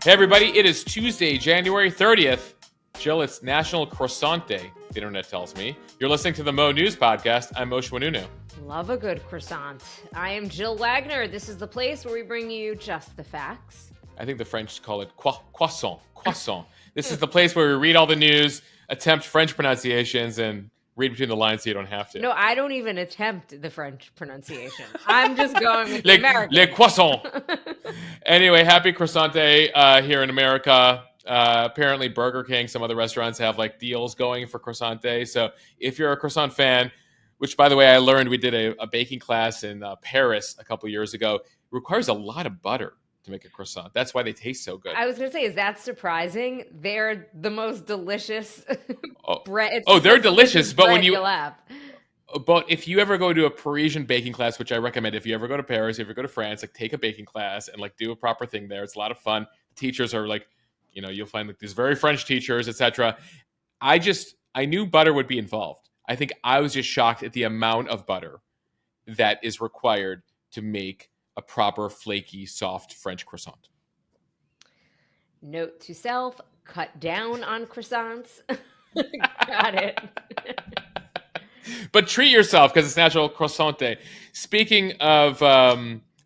Hey, everybody. It is Tuesday, January 30th. Jill, it's National Croissant Day, the internet tells me. You're listening to the Mo News podcast. I'm Moshe Wanunu. Love a good croissant. I am Jill Wagner. This is the place where we bring you just the facts. I think the French call it croissant. Croissant. This is the place where we read all the news, attempt French pronunciations, and read between the lines so you don't have to. No, I don't even attempt the French pronunciation. I'm just going with the American. Le croissant. Anyway, happy Croissant Day here in America. Apparently Burger King, some other restaurants have like deals going for Croissant Day. So if you're a croissant fan, which by the way, I learned we did a baking class in Paris a couple years ago, it requires a lot of butter to make a croissant. That's why they taste so good. I was going to say, is that surprising? They're the most delicious bread. They're delicious, but when you'll have. But if you ever go to a Parisian baking class, which I recommend, if you ever go to Paris, if you ever go to France, like take a baking class and like do a proper thing there. It's a lot of fun. The teachers are like, you know, you'll find like these very French teachers, etc. I knew butter would be involved. I think I was just shocked at the amount of butter that is required to make a proper, flaky, soft French croissant. Note to self, cut down on croissants. Got it. But treat yourself because it's National Croissant Day. Speaking of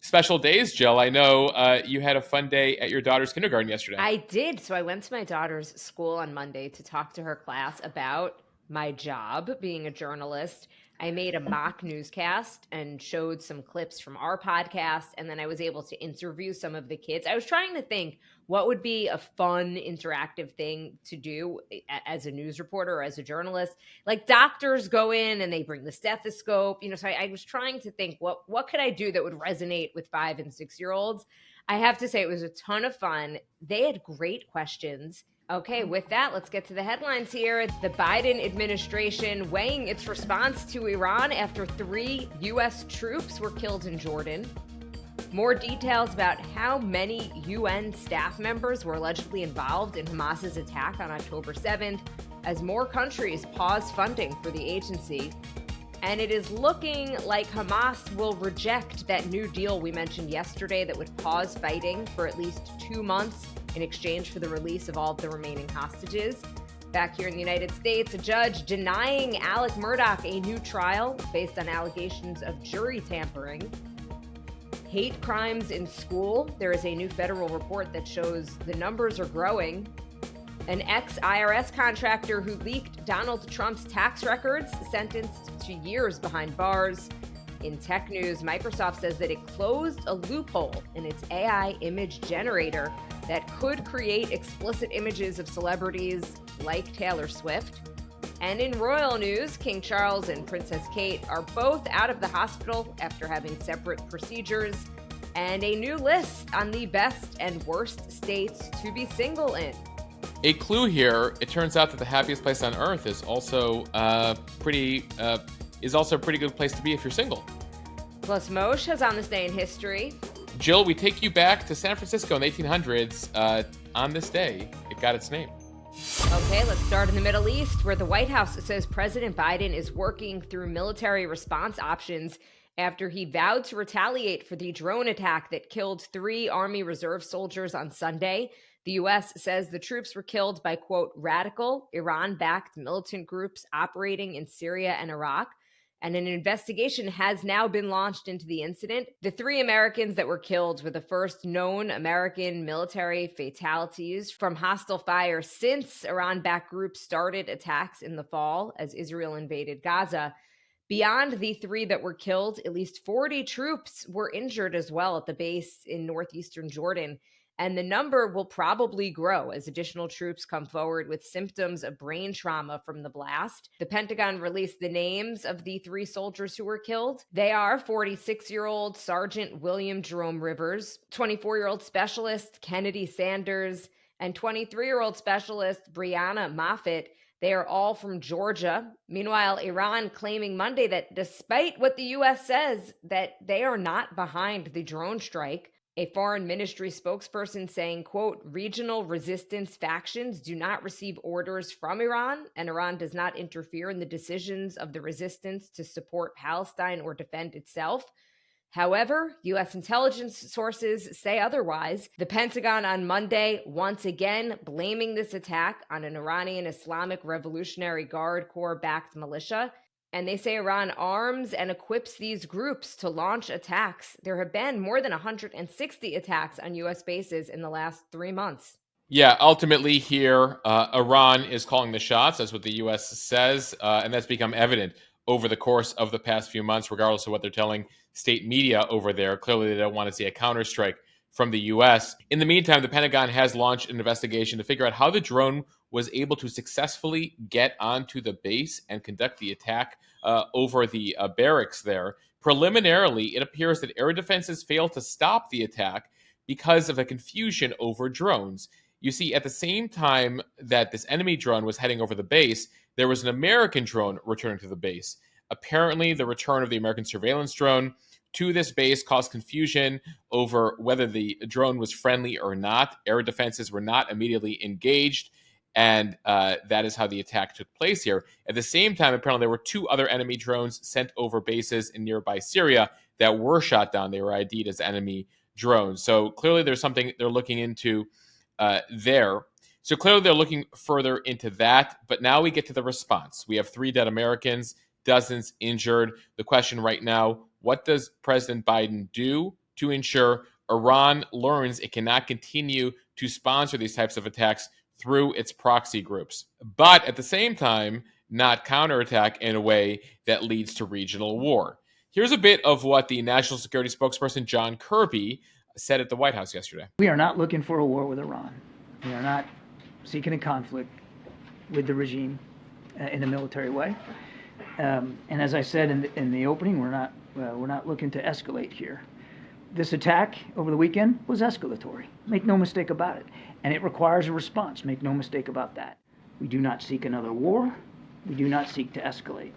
special days, Jill, I know you had a fun day at your daughter's kindergarten yesterday. I did. So I went to my daughter's school on Monday to talk to her class about my job being a journalist. I made a mock newscast and showed some clips from our podcast, and then I was able to interview some of the kids. I was trying to think what would be a fun, interactive thing to do as a news reporter or as a journalist. Like doctors go in and they bring the stethoscope, so I was trying to think what could I do that would resonate with 5 and 6-year-olds. I have to say it was a ton of fun. They had great questions. Okay, with that, let's get to the headlines here. The Biden administration weighing its response to Iran after 3 U.S. troops were killed in Jordan. More details about how many UN staff members were allegedly involved in Hamas's attack on October 7th as more countries pause funding for the agency. And it is looking like Hamas will reject that new deal we mentioned yesterday that would pause fighting for at least 2 months in exchange for the release of all of the remaining hostages. Back here in the United States, a judge denying Alec Murdaugh a new trial based on allegations of jury tampering. Hate crimes in school. There is a new federal report that shows the numbers are growing. An ex-IRS contractor who leaked Donald Trump's tax records sentenced to years behind bars. In tech news, Microsoft says that it closed a loophole in its AI image generator that could create explicit images of celebrities like Taylor Swift. And in royal news, King Charles and Princess Kate are both out of the hospital after having separate procedures, and a new list on the best and worst states to be single in. A clue here, it turns out that the happiest place on earth is also a pretty good place to be if you're single. Plus, Moshe has on this day in history. Jill, we take you back to San Francisco in the 1800s. On this day, it got its name. Okay, let's start in the Middle East, where the White House says President Biden is working through military response options after he vowed to retaliate for the drone attack that killed 3 Army Reserve soldiers on Sunday. The U.S. says the troops were killed by, quote, radical, Iran-backed militant groups operating in Syria and Iraq. And an investigation has now been launched into the incident. The 3 Americans that were killed were the first known American military fatalities from hostile fire since Iran-backed groups started attacks in the fall as Israel invaded Gaza. Beyond the 3 that were killed, at least 40 troops were injured as well at the base in northeastern Jordan. And the number will probably grow as additional troops come forward with symptoms of brain trauma from the blast. The Pentagon released the names of the 3 soldiers who were killed. They are 46-year-old Sergeant William Jerome Rivers, 24-year-old Specialist Kennedy Sanders, and 23-year-old Specialist Brianna Moffitt. They are all from Georgia. Meanwhile, Iran claiming Monday that despite what the U.S. says, that they are not behind the drone strike. A foreign ministry spokesperson saying, quote, regional resistance factions do not receive orders from Iran, and Iran does not interfere in the decisions of the resistance to support Palestine or defend itself. However, U.S. intelligence sources say otherwise. The Pentagon on Monday once again blaming this attack on an Iranian Islamic Revolutionary Guard Corps-backed militia. And they say Iran arms and equips these groups to launch attacks. There have been more than 160 attacks on U.S. bases in the last 3 months. Yeah, ultimately here, Iran is calling the shots. That's what the U.S. says, and that's become evident over the course of the past few months, regardless of what they're telling state media over there. Clearly, they don't want to see a counterstrike from the U.S. In the meantime, the Pentagon has launched an investigation to figure out how the drone was able to successfully get onto the base and conduct the attack over the barracks there. Preliminarily, it appears that air defenses failed to stop the attack because of a confusion over drones. You see, at the same time that this enemy drone was heading over the base, there was an American drone returning to the base. Apparently, the return of the American surveillance drone to this base caused confusion over whether the drone was friendly or not. Air defenses were not immediately engaged, and that is how the attack took place here. At the same time, apparently, there were 2 other enemy drones sent over bases in nearby Syria that were shot down. They were ID'd as enemy drones. So clearly, there's something they're looking into there. So clearly they're looking further into that. But now we get to the response. We have 3 dead Americans, dozens injured. The question right now, what does President Biden do to ensure Iran learns it cannot continue to sponsor these types of attacks through its proxy groups, but at the same time, not counterattack in a way that leads to regional war? Here's a bit of what the National Security spokesperson John Kirby said at the White House yesterday. We are not looking for a war with Iran. We are not seeking a conflict with the regime in a military way. And as I said in the opening, we're not looking to escalate here. This attack over the weekend was escalatory. Make no mistake about it. And it requires a response. Make no mistake about that. We do not seek another war. We do not seek to escalate.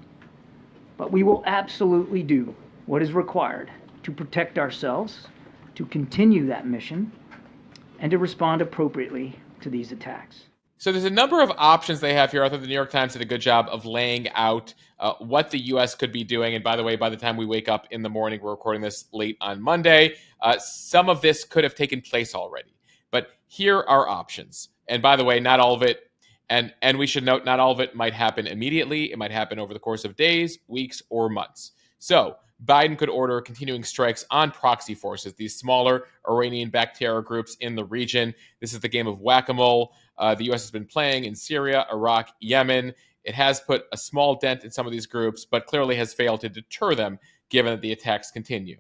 But we will absolutely do what is required to protect ourselves, to continue that mission, and to respond appropriately to these attacks. So there's a number of options they have here. I thought the New York Times did a good job of laying out what the U.S. could be doing. And by the way, by the time we wake up in the morning, we're recording this late on Monday, some of this could have taken place already. But here are options. And by the way, not all of it, and we should note, not all of it might happen immediately. It might happen over the course of days, weeks, or months. So Biden could order continuing strikes on proxy forces, these smaller Iranian-backed terror groups in the region. This is the game of whack-a-mole the U.S. has been playing in Syria, Iraq, Yemen. It has put a small dent in some of these groups, but clearly has failed to deter them, given that the attacks continue.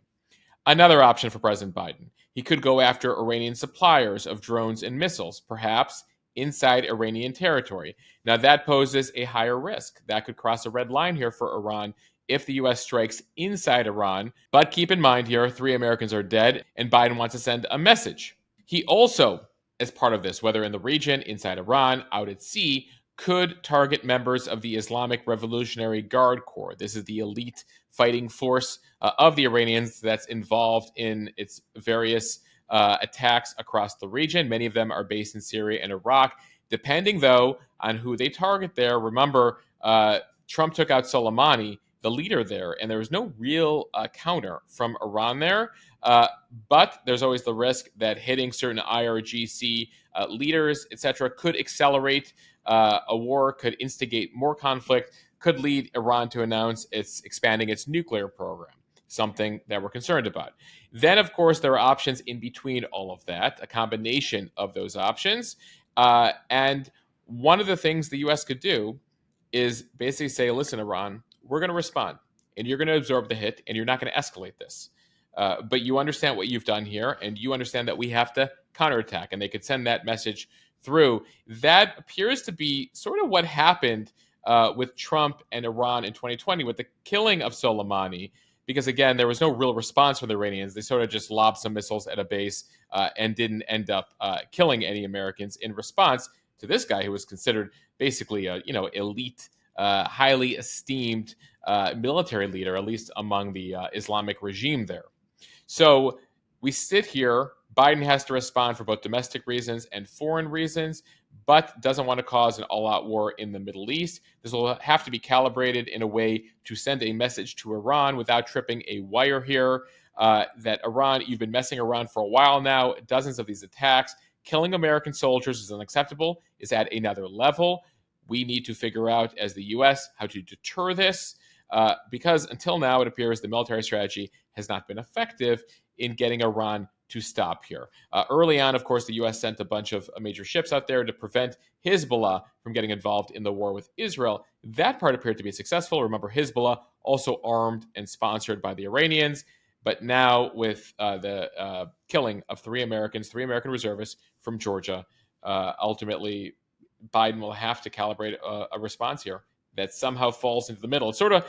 Another option for President Biden, he could go after Iranian suppliers of drones and missiles, perhaps inside Iranian territory. Now, that poses a higher risk. That could cross a red line here for Iran if the U.S. strikes inside Iran. But keep in mind here, 3 Americans are dead, and Biden wants to send a message. He also, as part of this, whether in the region, inside Iran, out at sea, could target members of the Islamic Revolutionary Guard Corps. This is the elite fighting force of the Iranians that's involved in its various attacks across the region. Many of them are based in Syria and Iraq. Depending, though, on who they target there, remember, Trump took out Soleimani, the leader there, and there was no real counter from Iran there. But there's always the risk that hitting certain IRGC leaders, etc., could accelerate a war, could instigate more conflict, could lead Iran to announce it's expanding its nuclear program, something that we're concerned about. Then, of course, there are options in between all of that, a combination of those options. And one of the things the U.S. could do is basically say, listen, Iran, we're going to respond, and you're going to absorb the hit, and you're not going to escalate this. But you understand what you've done here, and you understand that we have to counterattack, and they could send that message through. That appears to be sort of what happened with Trump and Iran in 2020 with the killing of Soleimani, because, again, there was no real response from the Iranians. They sort of just lobbed some missiles at a base and didn't end up killing any Americans in response to this guy who was considered basically a elite, highly esteemed military leader, at least among the Islamic regime there. So we sit here. Biden has to respond for both domestic reasons and foreign reasons, but doesn't want to cause an all-out war in the Middle East. This will have to be calibrated in a way to send a message to Iran without tripping a wire here. that Iran, you've been messing around for a while now, dozens of these attacks. Killing American soldiers is unacceptable, is at another level. We need to figure out, as the U.S., how to deter this, because until now, it appears the military strategy has not been effective in getting Iran to stop here. Early on, of course, the U.S. sent a bunch of major ships out there to prevent Hezbollah from getting involved in the war with Israel. That part appeared to be successful. Remember, Hezbollah also armed and sponsored by the Iranians. But now with the killing of three American reservists from Georgia, ultimately Biden will have to calibrate a response here that somehow falls into the middle. It's sort of,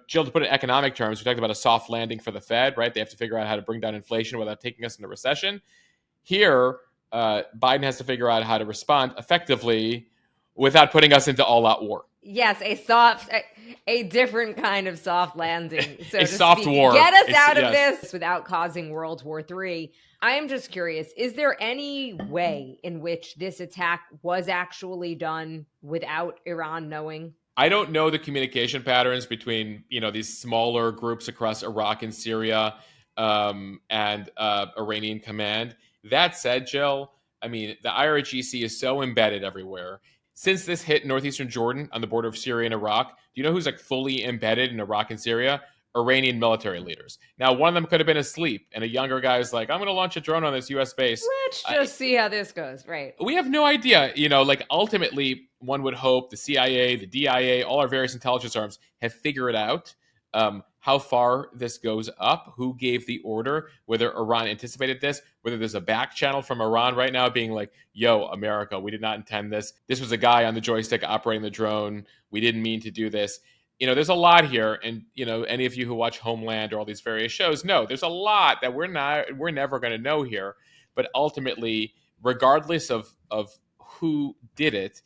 Jill, to put it in economic terms, we talked about a soft landing for the Fed, right? They have to figure out how to bring down inflation without taking us into recession. Here, Biden has to figure out how to respond effectively without putting us into all-out war. Yes, a different kind of soft landing. So a soft war. Get us out of this without causing World War III. I am just curious, is there any way in which this attack was actually done without Iran knowing? I don't know the communication patterns between, these smaller groups across Iraq and Syria and Iranian command. That said, Jill, the IRGC is so embedded everywhere. Since this hit northeastern Jordan on the border of Syria and Iraq, do you know who's fully embedded in Iraq and Syria? Iranian military leaders. Now, one of them could have been asleep, and a younger guy's like, I'm going to launch a drone on this U.S. base. Let's just see how this goes, right? We have no idea. Ultimately, one would hope the CIA, the DIA, all our various intelligence arms have figured out how far this goes up, who gave the order, whether Iran anticipated this, whether there's a back channel from Iran right now being like, yo, America, we did not intend this. This was a guy on the joystick operating the drone. We didn't mean to do this. There's a lot here. And, any of you who watch Homeland or all these various shows know there's a lot that we're never going to know here. But ultimately, regardless of who did it,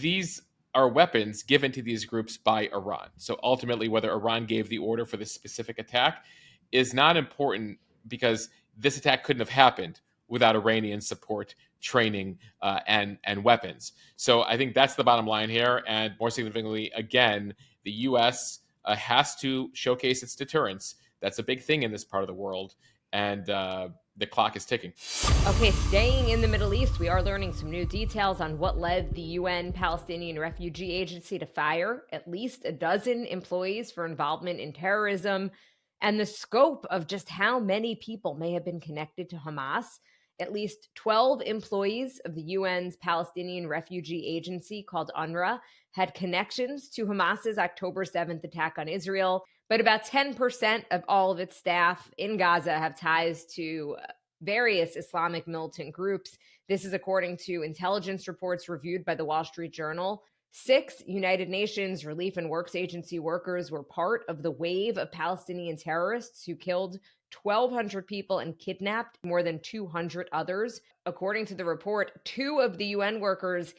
these are weapons given to these groups by Iran. So ultimately, whether Iran gave the order for this specific attack is not important, because this attack couldn't have happened without Iranian support, training, and weapons. So I think that's the bottom line here. And more significantly, again, the U.S. Has to showcase its deterrence. That's a big thing in this part of the world. And the clock is ticking. Okay, staying in the Middle East, we are learning some new details on what led the UN Palestinian Refugee Agency to fire at least a dozen employees for involvement in terrorism, and the scope of just how many people may have been connected to Hamas. At least 12 employees of the UN's Palestinian Refugee Agency, called UNRWA, had connections to Hamas's October 7th attack on Israel. But about 10% of all of its staff in Gaza have ties to various Islamic militant groups. This is according to intelligence reports reviewed by the Wall Street Journal. 6 United Nations Relief and Works Agency workers were part of the wave of Palestinian terrorists who killed 1,200 people and kidnapped more than 200 others. According to the report, 2 of the UN workers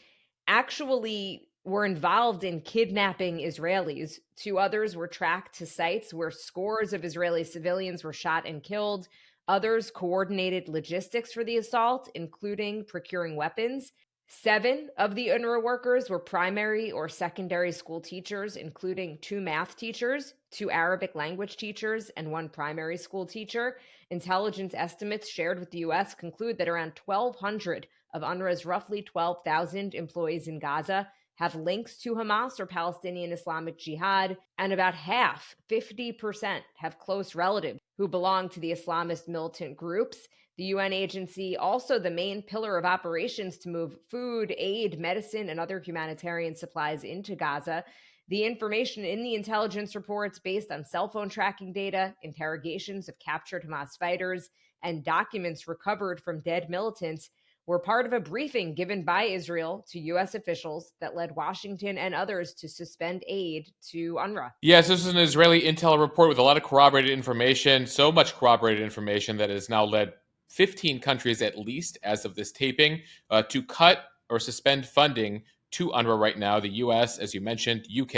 actually were involved in kidnapping Israelis. 2 others were tracked to sites where scores of Israeli civilians were shot and killed. Others coordinated logistics for the assault, including procuring weapons. 7 of the UNRWA workers were primary or secondary school teachers, including 2 math teachers, 2 Arabic language teachers, and 1 primary school teacher. Intelligence estimates shared with the U.S. conclude that around 1,200 of UNRWA's roughly 12,000 employees in Gaza have links to Hamas or Palestinian Islamic Jihad, and about half, 50%, have close relatives who belong to the Islamist militant groups. The UN agency, also the main pillar of operations to move food, aid, medicine, and other humanitarian supplies into Gaza. The information in the intelligence reports, based on cell phone tracking data, interrogations of captured Hamas fighters, and documents recovered from dead militants, were part of a briefing given by Israel to U.S. officials that led Washington and others to suspend aid to UNRWA. Yes, this is an Israeli intel report with a lot of corroborated information, so much corroborated information that it has now led 15 countries, at least as of this taping, to cut or suspend funding to UNRWA right now. The U.S., as you mentioned, UK,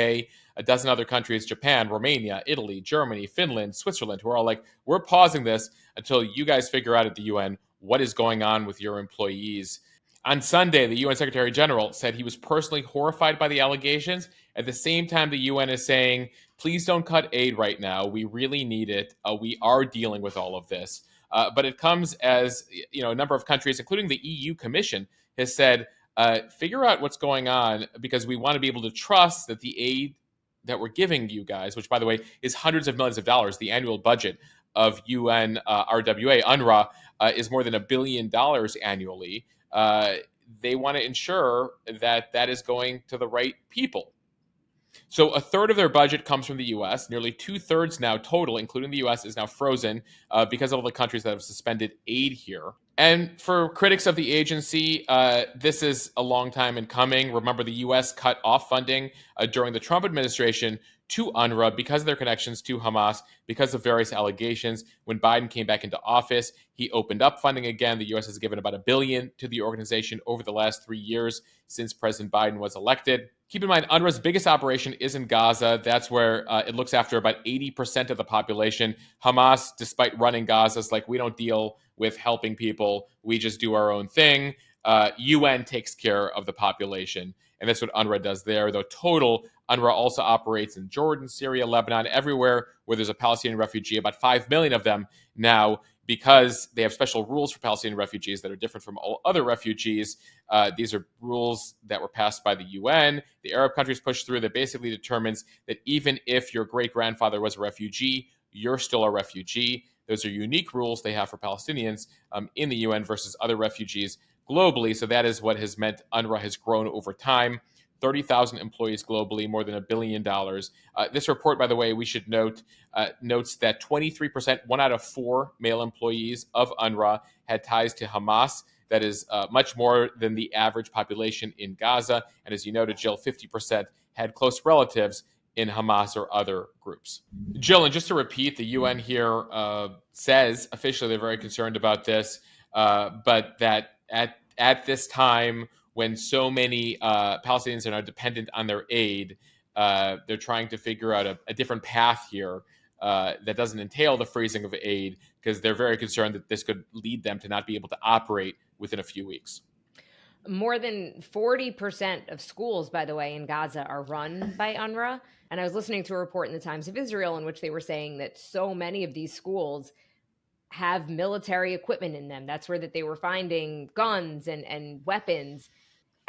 a dozen other countries, Japan, Romania, Italy, Germany, Finland, Switzerland, who are all like, we're pausing this until you guys figure out at the UN what is going on with your employees. On Sunday, the UN Secretary General said he was personally horrified by the allegations. At the same time, the UN is saying please don't cut aid right now. We really need it. We are dealing with all of this. But it comes as, a number of countries, including the EU Commission, has said, figure out what's going on, because we want to be able to trust that the aid that we're giving you guys, which, by the way, is hundreds of millions of dollars, the annual budget of UNRWA, UNRWA, is more than $1 billion annually. They want to ensure that that is going to the right people. So a third of their budget comes from the U.S. Nearly 2/3 now total, including the U.S., is now frozen because of all the countries that have suspended aid here. And for critics of the agency, this is a long time in coming. Remember, the U.S. cut off funding during the Trump administration to UNRWA because of their connections to Hamas, because of various allegations. When Biden came back into office, he opened up funding again. The U.S. has given about $1 billion to the organization over the last 3 years since President Biden was elected. Keep in mind, UNRWA's biggest operation is in Gaza. That's where it looks after about 80% of the population. Hamas, despite running Gaza, is like, we don't deal with helping people. We just do our own thing. UN takes care of the population. And that's what UNRWA does there. Though total, UNRWA also operates in Jordan, Syria, Lebanon, everywhere where there's a Palestinian refugee, about 5 million of them now, because they have special rules for Palestinian refugees that are different from all other refugees. These are rules that were passed by the UN. The Arab countries pushed through that basically determines that even if your great-grandfather was a refugee, you're still a refugee. Those are unique rules they have for Palestinians in the UN versus other refugees globally. So that is what has meant UNRWA has grown over time. 30,000 employees globally, more than $1 billion. This report, by the way, we should note, notes that 23%, 1 out of 4 male employees of UNRWA had ties to Hamas. That is much more than the average population in Gaza. And as you noted, Jill, 50% had close relatives in Hamas or other groups. Jill, and just to repeat, the UN here says officially they're very concerned about this, but that at this time, when so many Palestinians are now dependent on their aid, they're trying to figure out a different path here that doesn't entail the freezing of aid, because they're very concerned that this could lead them to not be able to operate within a few weeks. More than 40% of schools, by the way, in Gaza are run by UNRWA. And I was listening to a report in the Times of Israel in which they were saying that so many of these schools have military equipment in them. That's where that they were finding guns and weapons.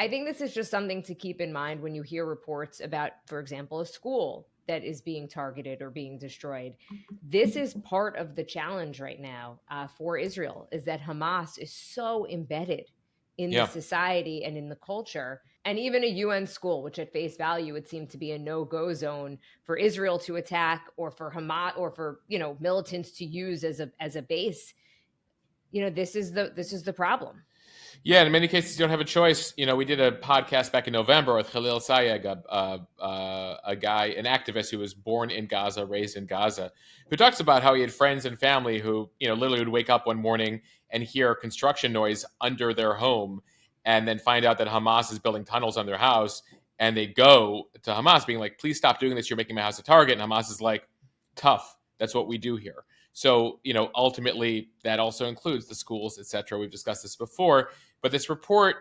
I think this is just something to keep in mind when you hear reports about, for example, a school that is being targeted or being destroyed. This is part of the challenge right now for Israel, is that Hamas is so embedded in the society and in the culture. And even a UN school, which at face value would seem to be a no-go zone for Israel to attack, or for Hamas, or for militants to use as a base. This is the problem. Yeah, in many cases, you don't have a choice. We did a podcast back in November with Khalil Sayeg, a guy, an activist who was born in Gaza, raised in Gaza, who talks about how he had friends and family who, literally would wake up one morning and hear construction noise under their home, and then find out that Hamas is building tunnels on their house. And they go to Hamas being like, please stop doing this. You're making my house a target. And Hamas is like, tough. That's what we do here. So, ultimately, that also includes the schools, et cetera. We've discussed this before. But this report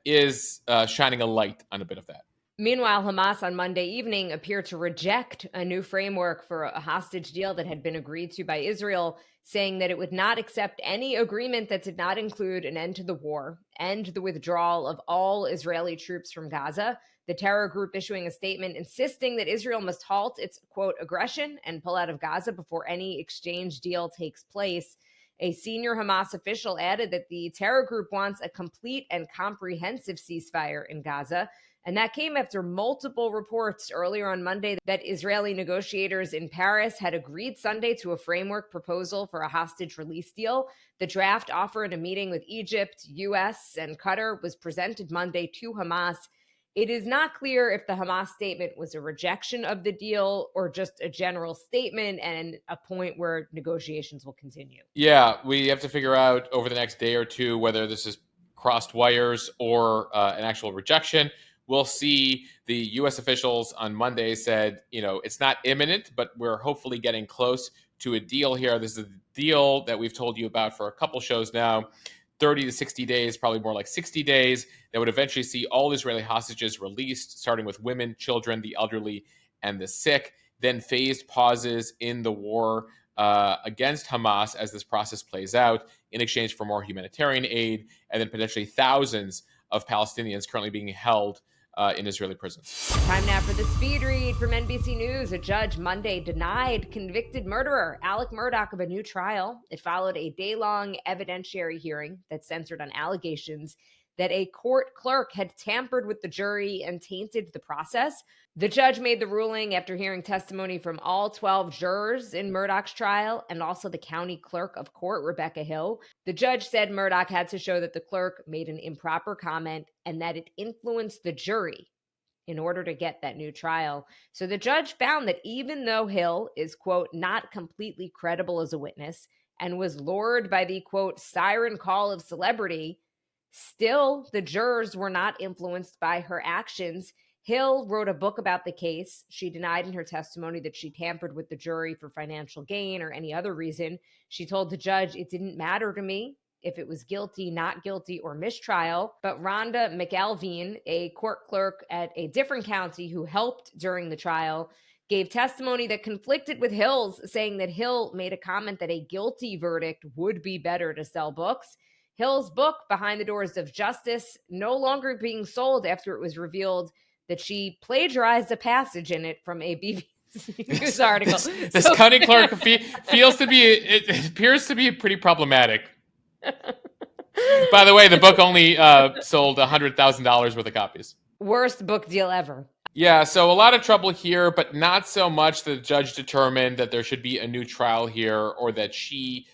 is shining a light on a bit of that. Meanwhile, Hamas on Monday evening appeared to reject a new framework for a hostage deal that had been agreed to by Israel, saying that it would not accept any agreement that did not include an end to the war and the withdrawal of all Israeli troops from Gaza. The terror group issuing a statement insisting that Israel must halt its, quote, aggression and pull out of Gaza before any exchange deal takes place. A senior Hamas official added that the terror group wants a complete and comprehensive ceasefire in Gaza. And that came after multiple reports earlier on Monday that Israeli negotiators in Paris had agreed Sunday to a framework proposal for a hostage release deal. The draft offer in a meeting with Egypt, US, and Qatar was presented Monday to Hamas. It is not clear if the Hamas statement was a rejection of the deal or just a general statement and a point where negotiations will continue. Yeah, we have to figure out over the next day or two whether this is crossed wires or an actual rejection. We'll see. The U.S. officials on Monday said, it's not imminent, but we're hopefully getting close to a deal here. This is a deal that we've told you about for a couple shows now. 30 to 60 days, probably more like 60 days, that would eventually see all Israeli hostages released, starting with women, children, the elderly, and the sick. then phased pauses in the war against Hamas as this process plays out in exchange for more humanitarian aid, and then potentially thousands of Palestinians currently being held in Israeli prisons. Time now for the speed read from NBC News. A judge Monday denied convicted murderer Alec Murdaugh of a new trial. It followed a day-long evidentiary hearing that centered on allegations that a court clerk had tampered with the jury and tainted the process. The judge made the ruling after hearing testimony from all 12 jurors in Murdaugh's trial and also the county clerk of court, Rebecca Hill. The judge said Murdaugh had to show that the clerk made an improper comment and that it influenced the jury in order to get that new trial. So the judge found that even though Hill is, quote, not completely credible as a witness and was lured by the, quote, siren call of celebrity, still the jurors were not influenced by her actions. Hill wrote a book about the case. She denied in her testimony that she tampered with the jury for financial gain or any other reason. She told the judge, it didn't matter to me if it was guilty, not guilty, or mistrial. But Rhonda McAlveen, a court clerk at a different county who helped during the trial, gave testimony that conflicted with Hill's, saying that Hill made a comment that a guilty verdict would be better to sell books. Hill's book, Behind the Doors of Justice, no longer being sold after it was revealed that she plagiarized a passage in it from a BBC News article. This county clerk it appears to be pretty problematic. By the way, the book only sold $100,000 worth of copies. Worst book deal ever. Yeah, so a lot of trouble here, but not so much that the judge determined that there should be a new trial here or that she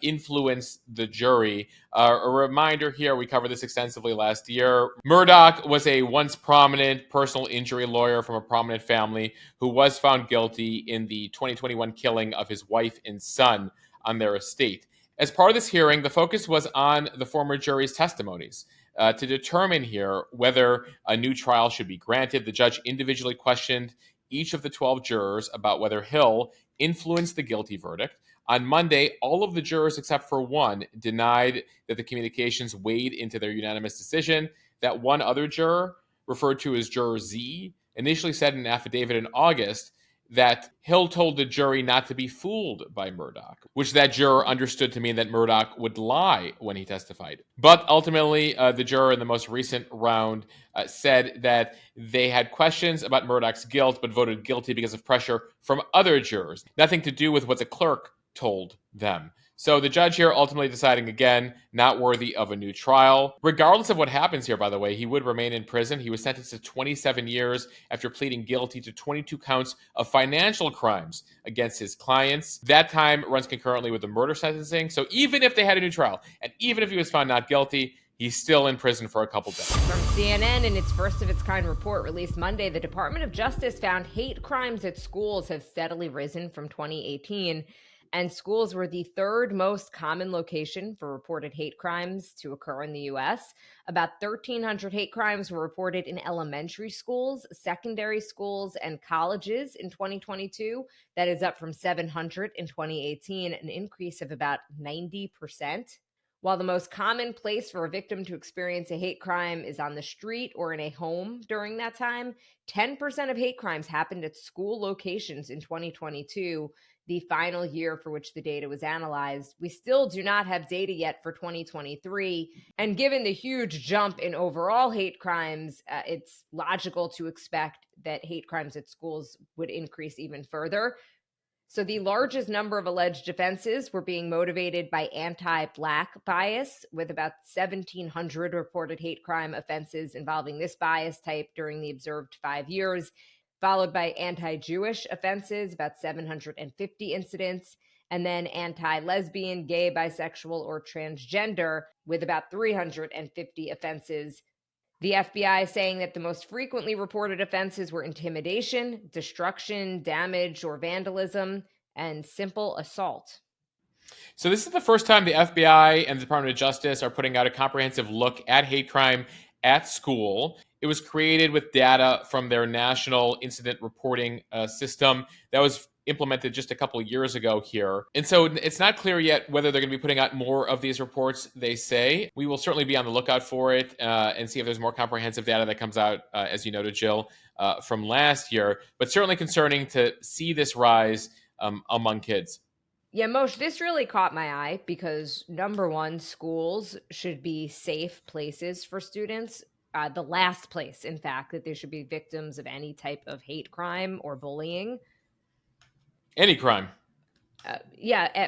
influenced the jury. A reminder here, we covered this extensively last year. Murdaugh was a once prominent personal injury lawyer from a prominent family who was found guilty in the 2021 killing of his wife and son on their estate. As part of this hearing, the focus was on the former jury's testimonies. To determine here whether a new trial should be granted, the judge individually questioned each of the 12 jurors about whether Hill influenced the guilty verdict. On Monday, all of the jurors except for one denied that the communications weighed into their unanimous decision. That one other juror, referred to as Juror Z, initially said in an affidavit in August that Hill told the jury not to be fooled by Murdaugh, which that juror understood to mean that Murdaugh would lie when he testified. But ultimately, the juror in the most recent round said that they had questions about Murdaugh's guilt, but voted guilty because of pressure from other jurors. Nothing to do with what the clerk told them. So the judge here ultimately deciding, again, not worthy of a new trial. Regardless of what happens here, by the way, he would remain in prison. He was sentenced to 27 years after pleading guilty to 22 counts of financial crimes against his clients. That time runs concurrently with the murder sentencing. So even if they had a new trial, and even if he was found not guilty, he's still in prison for a couple days. From CNN, in its first of its kind report released Monday, the Department of Justice found hate crimes at schools have steadily risen from 2018. And schools were the third most common location for reported hate crimes to occur in the U.S. About 1,300 hate crimes were reported in elementary schools, secondary schools, and colleges in 2022. That is up from 700 in 2018, an increase of about 90%. While the most common place for a victim to experience a hate crime is on the street or in a home during that time, 10% of hate crimes happened at school locations in 2022, the final year for which the data was analyzed. We still do not have data yet for 2023. And given the huge jump in overall hate crimes, it's logical to expect that hate crimes at schools would increase even further. So the largest number of alleged offenses were being motivated by anti-Black bias, with about 1,700 reported hate crime offenses involving this bias type during the observed 5 years, followed by anti-Jewish offenses, about 750 incidents, and then anti-lesbian, gay, bisexual, or transgender, with about 350 offenses. The FBI saying that the most frequently reported offenses were intimidation, destruction, damage, or vandalism, and simple assault. So this is the first time the FBI and the Department of Justice are putting out a comprehensive look at hate crime at school. It was created with data from their national incident reporting system that was implemented just a couple of years ago here. And so it's not clear yet whether they're going to be putting out more of these reports, they say. We will certainly be on the lookout for it and see if there's more comprehensive data that comes out, as you noted, Jill, from last year. But certainly concerning to see this rise among kids. Yeah, Moshe, this really caught my eye because number one, schools should be safe places for students. The last place, in fact, that they should be victims of any type of hate crime or bullying. Any crime. Yeah.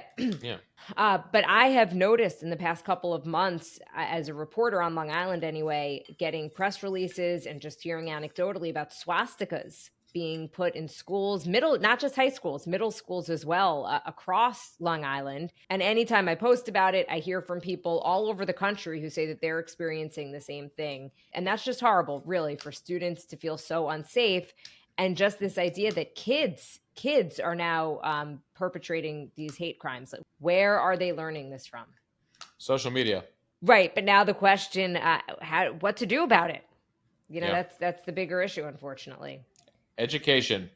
But I have noticed in the past couple of months, as a reporter on Long Island anyway, getting press releases and just hearing anecdotally about swastikas being put in schools, not just high schools, middle schools as well, across Long Island. And anytime I post about it, I hear from people all over the country who say that they're experiencing the same thing. And that's just horrible, really, for students to feel so unsafe. And just this idea that kids are now perpetrating these hate crimes. Like, where are they learning this from? Social media. Right. But now the question, what to do about it? That's the bigger issue, unfortunately. Education.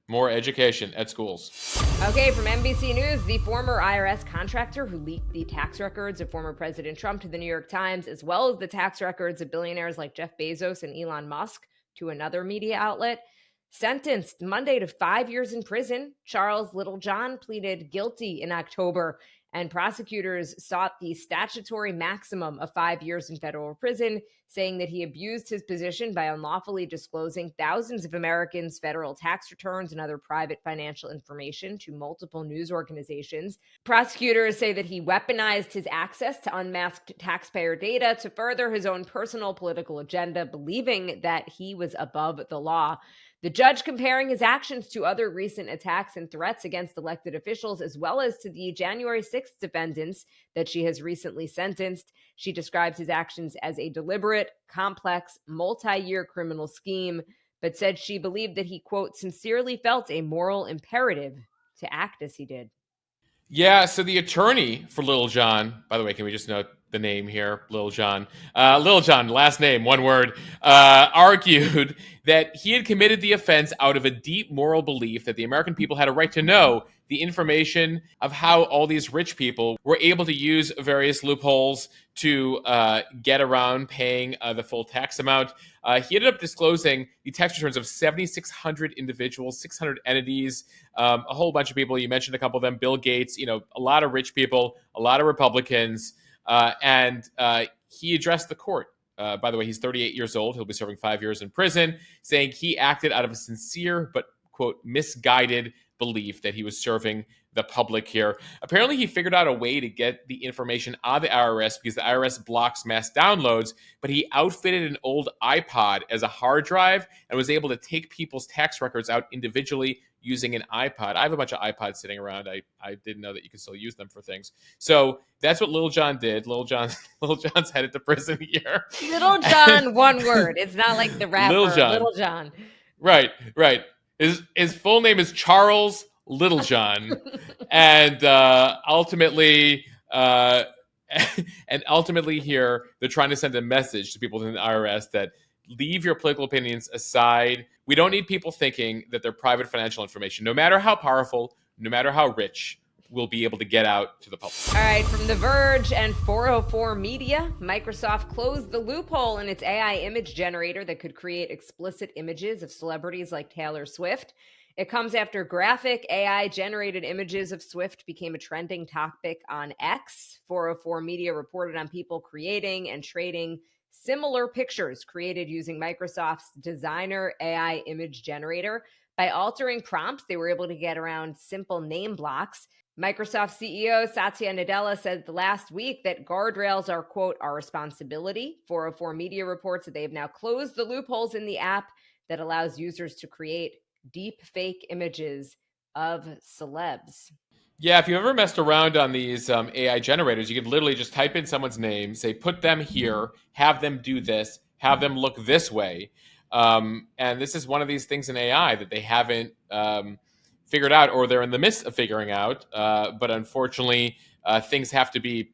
More education at schools. Okay, from NBC News, the former IRS contractor who leaked the tax records of former President Trump to the New York Times, as well as the tax records of billionaires like Jeff Bezos and Elon Musk to another media outlet, sentenced Monday to 5 years in prison. Charles Littlejohn pleaded guilty in October, and prosecutors sought the statutory maximum of 5 years in federal prison, saying that he abused his position by unlawfully disclosing thousands of Americans' federal tax returns and other private financial information to multiple news organizations. Prosecutors say that he weaponized his access to unmasked taxpayer data to further his own personal political agenda, believing that he was above the law. The judge comparing his actions to other recent attacks and threats against elected officials, as well as to the January 6th defendants that she has recently sentenced. She describes his actions as a deliberate, complex, multi-year criminal scheme, but said she believed that he, quote, sincerely felt a moral imperative to act as he did. Yeah, so the attorney for Littlejohn, by the way, can we just note the name here, Littlejohn? Littlejohn, last name, one word, argued that he had committed the offense out of a deep moral belief that the American people had a right to know the information of how all these rich people were able to use various loopholes to get around paying the full tax amount. He ended up disclosing the tax returns of 7,600 individuals, 600 entities, a whole bunch of people. You mentioned a couple of them, Bill Gates, a lot of rich people, a lot of Republicans, and he addressed the court. By the way, he's 38 years old. He'll be serving 5 years in prison, saying he acted out of a sincere but, quote, misguided belief that he was serving the public here. Apparently, he figured out a way to get the information out of the IRS because the IRS blocks mass downloads, but he outfitted an old iPod as a hard drive and was able to take people's tax records out individually using an iPod. I have a bunch of iPods sitting around. I didn't know that you could still use them for things. So that's what Littlejohn did. Littlejohn's headed to prison here. Littlejohn, one word. It's not like the rapper Littlejohn. Right. His full name is Charles Littlejohn, and ultimately here they're trying to send a message to people in the IRS that leave your political opinions aside. We don't need people thinking that their private financial information, no matter how powerful, no matter how rich, will be able to get out to the public. All right, from The Verge and 404 Media, Microsoft closed the loophole in its AI image generator that could create explicit images of celebrities like Taylor Swift. It comes after graphic AI-generated images of Swift became a trending topic on X. 404 Media reported on people creating and trading similar pictures created using Microsoft's Designer AI image generator. By altering prompts, they were able to get around simple name blocks. Microsoft CEO Satya Nadella said last week that guardrails are, quote, our responsibility. 404 Media reports that they have now closed the loopholes in the app that allows users to create deep fake images of celebs. Yeah, if you ever messed around on these AI generators, you could literally just type in someone's name, say, put them here, have them do this, have them look this way. And this is one of these things in AI that they haven't figured out, or they're in the midst of figuring out. But unfortunately, things have to be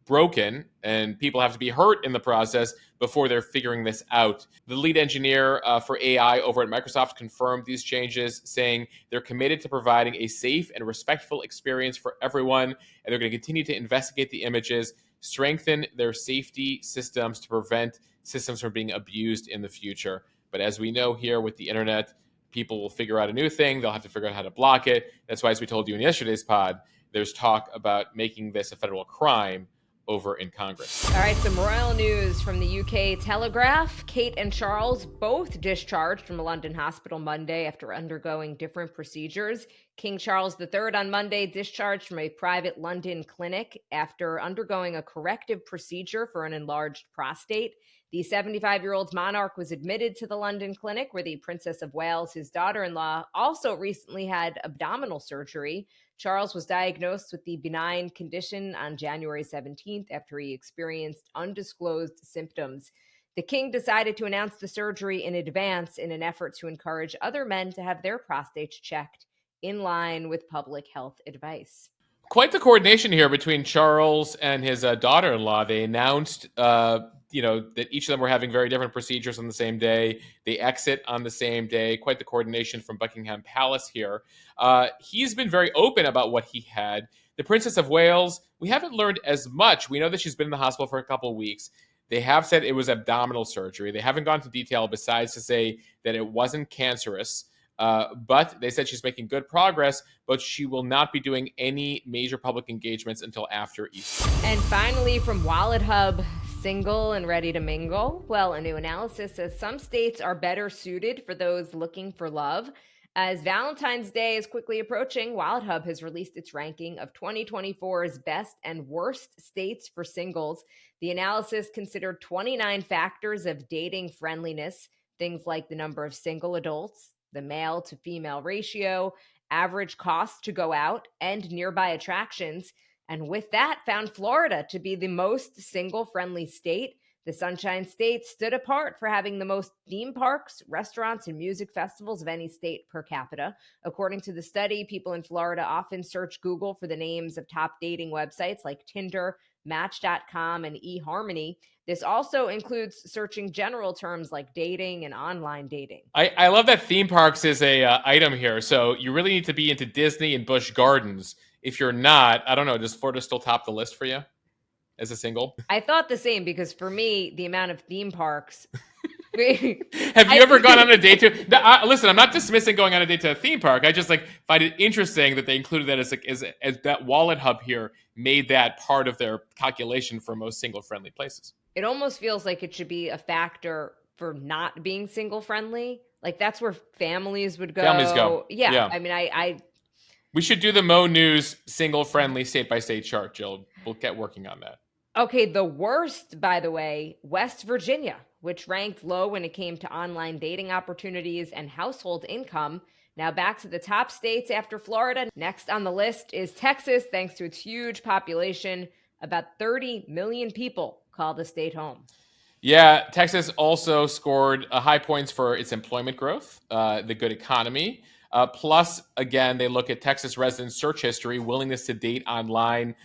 broken and people have to be hurt in the process before they're figuring this out. The lead engineer for AI over at Microsoft confirmed these changes, saying they're committed to providing a safe and respectful experience for everyone, and they're going to continue to investigate the images, strengthen their safety systems to prevent systems from being abused in the future. But as we know here with the internet, people will figure out a new thing. They'll have to figure out how to block it. That's why, as we told you in yesterday's pod, there's talk about making this a federal crime over in Congress. All right, some royal news from the UK Telegraph. Kate and Charles both discharged from a London hospital Monday after undergoing different procedures. King Charles III on Monday discharged from a private London clinic after undergoing a corrective procedure for an enlarged prostate. The 75-year-old monarch was admitted to the London clinic where the Princess of Wales, his daughter-in-law, also recently had abdominal surgery. Charles was diagnosed with the benign condition on January 17th after he experienced undisclosed symptoms. The king decided to announce the surgery in advance in an effort to encourage other men to have their prostates checked in line with public health advice. Quite the coordination here between Charles and his daughter-in-law. They announced, that each of them were having very different procedures on the same day. They exit on the same day. Quite the coordination from Buckingham Palace here. He's been very open about what he had. The Princess of Wales, we haven't learned as much. We know that she's been in the hospital for a couple of weeks. They have said it was abdominal surgery. They haven't gone into detail besides to say that it wasn't cancerous. But they said she's making good progress, but she will not be doing any major public engagements until after Easter. And finally, from Wallet Hub, single and ready to mingle? Well, a new analysis says some states are better suited for those looking for love. As Valentine's Day is quickly approaching, Wallet Hub has released its ranking of 2024's best and worst states for singles. The analysis considered 29 factors of dating friendliness, things like the number of single adults, the male to female ratio, average cost to go out, and nearby attractions. And with that, found Florida to be the most single-friendly state. The Sunshine State stood apart for having the most theme parks, restaurants, and music festivals of any state per capita. According to the study, people in Florida often search Google for the names of top dating websites like Tinder, Match.com, and eHarmony. This also includes searching general terms like dating and online dating. I love that theme parks is a item here. So you really need to be into Disney and Busch Gardens. If you're not, I don't know, does Florida still top the list for you as a single? I thought the same because for me, the amount of theme parks. Have you ever gone on a date to? Listen, I'm not dismissing going on a date to a theme park. I just find it interesting that they included that as that Wallet Hub here made that part of their calculation for most single-friendly places. It almost feels like it should be a factor for not being single friendly. Like that's where families would go. Families go. Yeah. I mean, we should do the Mo News single friendly state by state chart, Jill. We'll get working on that. Okay. The worst, by the way, West Virginia, which ranked low when it came to online dating opportunities and household income. Now back to the top states after Florida. Next on the list is Texas, thanks to its huge population. About 30 million people call the state home. Yeah, Texas also scored high points for its employment growth, the good economy. Plus, again, they look at Texas residents' search history, willingness to date online,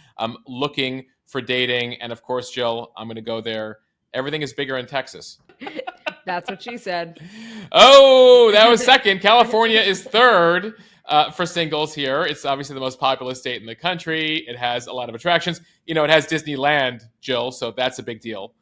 looking for dating. And of course, Jill, I'm going to go there. Everything is bigger in Texas. That's what she said. Oh, that was second. California is third for singles here. It's obviously the most populous state in the country. It has a lot of attractions. It has Disneyland, Jill, so that's a big deal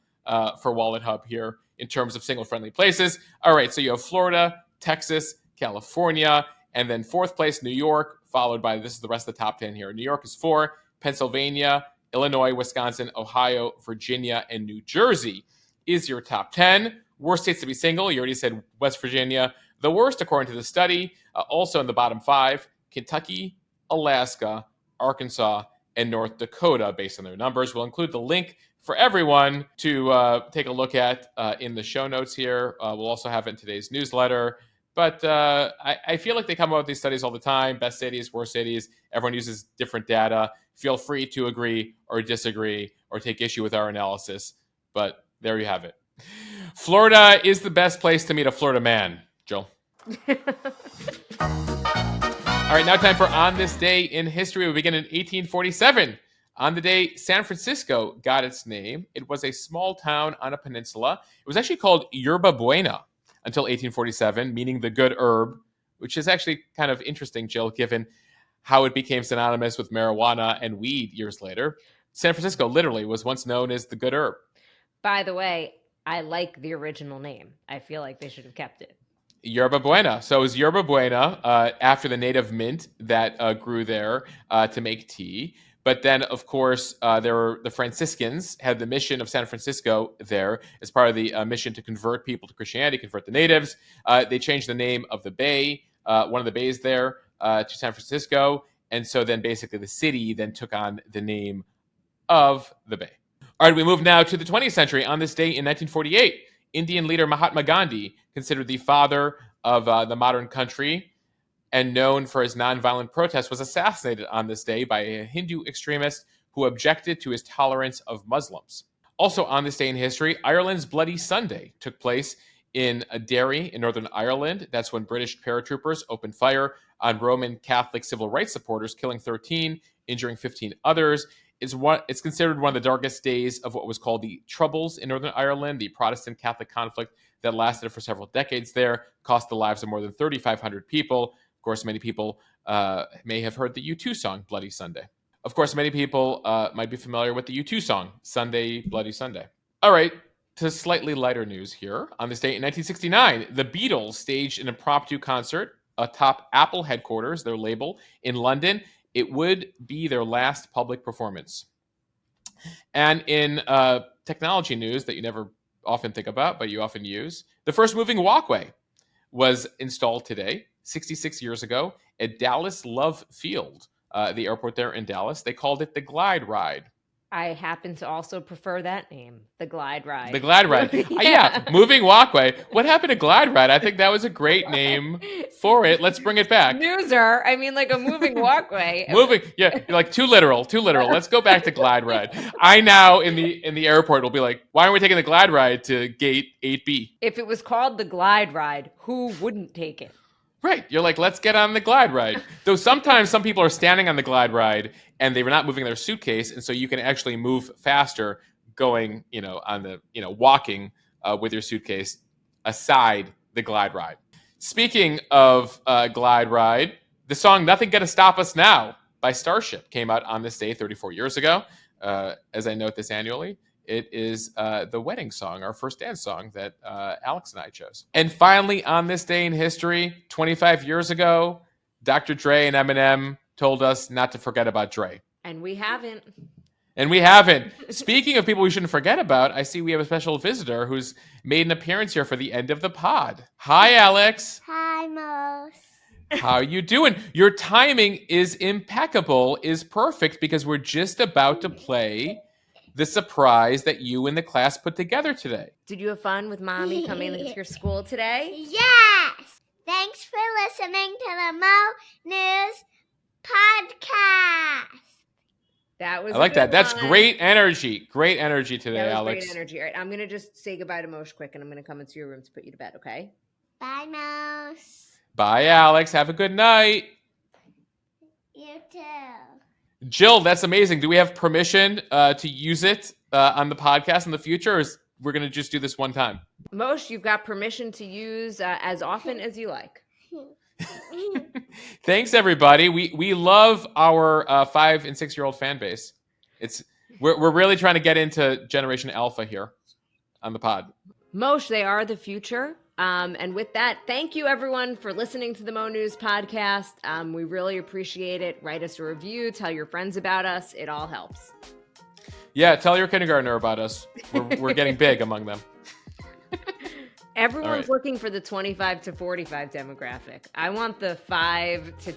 for Wallet Hub here in terms of single-friendly places. All right, so you have Florida, Texas, California, and then fourth place, New York, followed by, this is the rest of the top 10 here. New York is 4, Pennsylvania, Illinois, Wisconsin, Ohio, Virginia, and New Jersey is your top 10. Worst states to be single, you already said West Virginia. The worst, according to the study, also in the bottom 5, Kentucky, Alaska, Arkansas, and North Dakota, based on their numbers. We'll include the link for everyone to take a look at in the show notes here. We'll also have it in today's newsletter. But I feel like they come out with these studies all the time. Best cities, worst cities. Everyone uses different data. Feel free to agree or disagree or take issue with our analysis. But there you have it. Florida is the best place to meet a Florida man, Joel. All right, now time for On This Day in History. We begin in 1847. On the day San Francisco got its name, it was a small town on a peninsula. It was actually called Yerba Buena until 1847, meaning the good herb, which is actually kind of interesting, Jill, given how it became synonymous with marijuana and weed years later. San Francisco literally was once known as the good herb. By the way, I like the original name. I feel like they should have kept it. Yerba Buena. So it was Yerba Buena after the native mint that grew there to make tea. But then, of course, there were the Franciscans had the mission of San Francisco there as part of the mission to convert people to Christianity, convert the natives. They changed the name of the bay, one of the bays there, to San Francisco. And so then basically the city then took on the name of the bay. All right, we move now to the 20th century. On this day in 1948, Indian leader Mahatma Gandhi, considered the father of the modern country and known for his nonviolent protest, was assassinated on this day by a Hindu extremist who objected to his tolerance of Muslims. Also on this day in history, Ireland's Bloody Sunday took place in Derry in Northern Ireland. That's when British paratroopers opened fire on Roman Catholic civil rights supporters, killing 13, injuring 15 others. It's considered one of the darkest days of what was called the Troubles in Northern Ireland, the Protestant-Catholic conflict that lasted for several decades there, cost the lives of more than 3,500 people. Of course, many people may have heard the U2 song, Bloody Sunday. Of course, many people might be familiar with the U2 song, Sunday, Bloody Sunday. All right, to slightly lighter news here. On this date in 1969, the Beatles staged an impromptu concert atop Apple headquarters, their label, in London. It would be their last public performance. And in technology news that you never often think about, but you often use, the first moving walkway was installed today, 66 years ago, at Dallas Love Field, the airport there in Dallas. They called it the Glide Ride. I happen to also prefer that name, the Glide Ride. The Glide Ride. Yeah, moving walkway. What happened to Glide Ride? I think that was a great name for it. Let's bring it back. Snoozer. I mean, like a moving walkway. Yeah, like too literal. Let's go back to Glide Ride. I now in the airport will be like, why aren't we taking the Glide Ride to gate 8B? If it was called the Glide Ride, who wouldn't take it? Right. You're like, let's get on the Glide Ride. Though sometimes some people are standing on the Glide Ride and they were not moving their suitcase. And so you can actually move faster going, on the, walking with your suitcase aside the Glide Ride. Speaking of Glide Ride, the song Nothing Gonna Stop Us Now by Starship came out on this day 34 years ago. As I note this annually, it is the wedding song, our first dance song that Alex and I chose. And finally, on this day in history, 25 years ago, Dr. Dre and Eminem told us not to forget about Dre. And we haven't. Speaking of people we shouldn't forget about, I see we have a special visitor who's made an appearance here for the end of the pod. Hi, Alex. Hi, Mose. How are you doing? Your timing is impeccable, is perfect, because we're just about to play the surprise that you and the class put together today. Did you have fun with Mommy coming to your school today? Yes! Thanks for listening to the Mo News podcast. That was I like that. That's one. great energy. Great energy today, That was Alex. great energy. All right, I'm going to just say goodbye to Moshe quick, and I'm going to come into your room to put you to bed, okay? Bye, Mose. Bye, Alex. Have a good night. You too. Jill, that's amazing. Do we have permission to use it on the podcast in the future, or is we're going to just do this one time? Moshe, you've got permission to use as often as you like. Thanks, everybody. We love our 5 and 6 year old fan base. We're really trying to get into Generation Alpha here on the pod. Moshe, they are the future. And with that, thank you everyone for listening to the Mo News podcast. We really appreciate it. Write us a review, tell your friends about us. It all helps. Yeah, tell your kindergartner about us. We're getting big among them. Everyone's right. looking for the 25 to 45 demographic. I want the 5 to